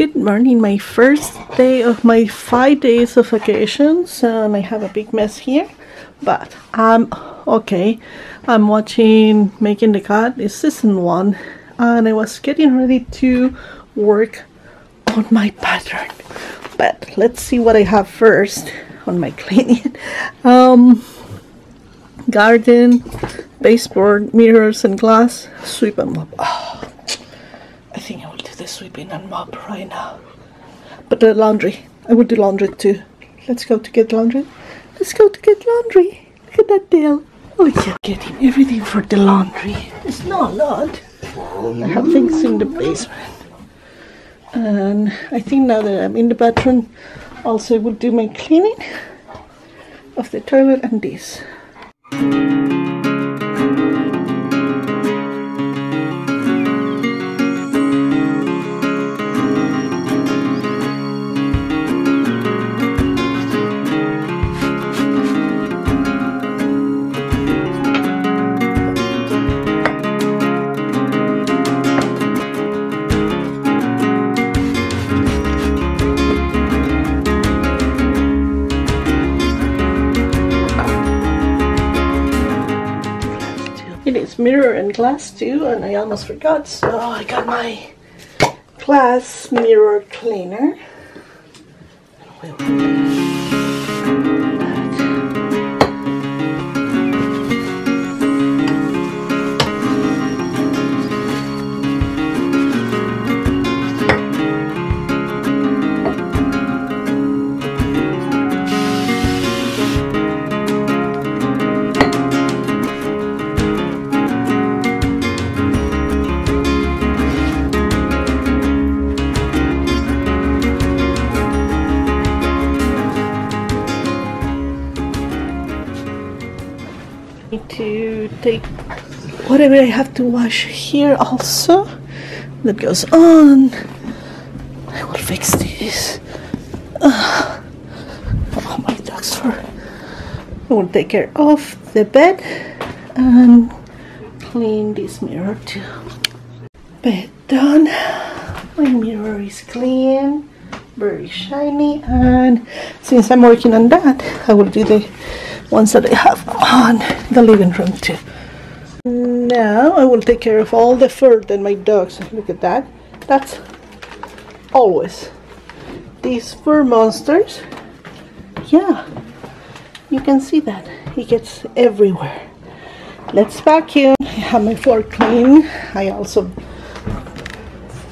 Good morning, my first day of my 5 days of vacations, and I have a big mess here, but I'm okay. I'm watching Making the Cut. It's season 1, and I was getting ready to work on my pattern, but let's see what I have first on my cleaning. Garden, baseboard, mirrors and glass, sweep and mop. Oh, I think I will do the sweeping and mop right now. But the laundry, I will do laundry too. Let's go to get laundry. Let's go to get laundry. Look at that Dale. Oh yeah, getting everything for the laundry. It's not a lot. I have things in the basement. And I think now that I'm in the bathroom, also I will do my cleaning of the toilet and this. It is mirror and glass too, and I almost forgot, so I got my glass mirror cleaner. To take whatever I have to wash here also that goes on. I will fix this. Oh, my dog's fur. I will take care of the bed and clean this mirror too. Bed done. My mirror is clean, very shiny, and since I'm working on that, I will do the ones that I have on the living room too. Now I will take care of all the fur that my dogs, look at that, that's always these fur monsters. Yeah, you can see that it gets everywhere. Let's vacuum. I have my floor clean. I also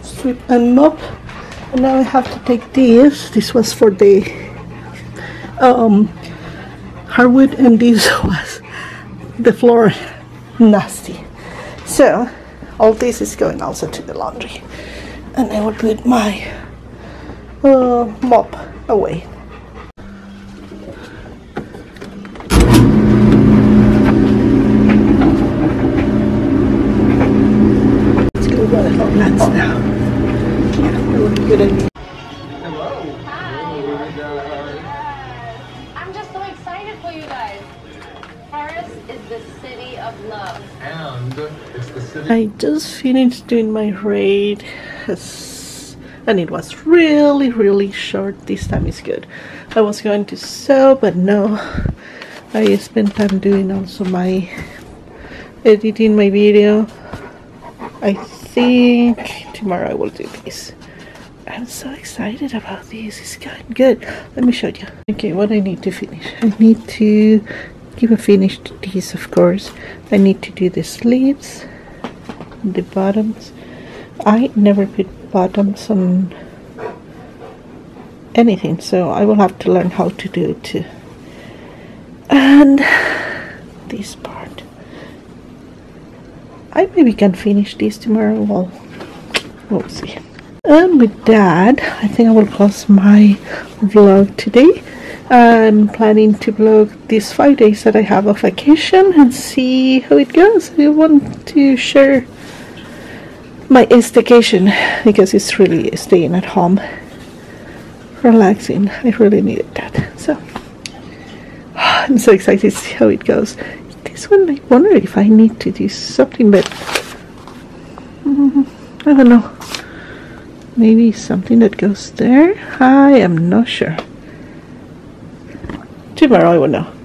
sweep and mop, and now I have to take this was for the hardwood, and this was the floor nasty, so all this is going also to the laundry, and I will put my mop away. Let's go water the plants now. Yeah, that would be a good idea. I just finished doing my raid, and it was really short. This time is good. I was going to sew, but no, I spent time doing also my editing my video. I think tomorrow I will do this. I'm so excited about this. It's going good. Let me show you. Okay, what I need to finish. I need to give a finish to these, of course. I need to do the sleeves, the bottoms. I never put bottoms on anything, so I will have to learn how to do it too. And this part, I maybe can finish this tomorrow. Well, we'll see. And with that, I think I will close my vlog today. I'm planning to vlog these 5 days that I have of vacation and see how it goes. I want to share my staycation because it's really staying at home, relaxing. I really needed that. So I'm so excited to see how it goes. This one, I wonder if I need to do something, but I don't know. Maybe something that goes there? I am not sure. Tomorrow I will know.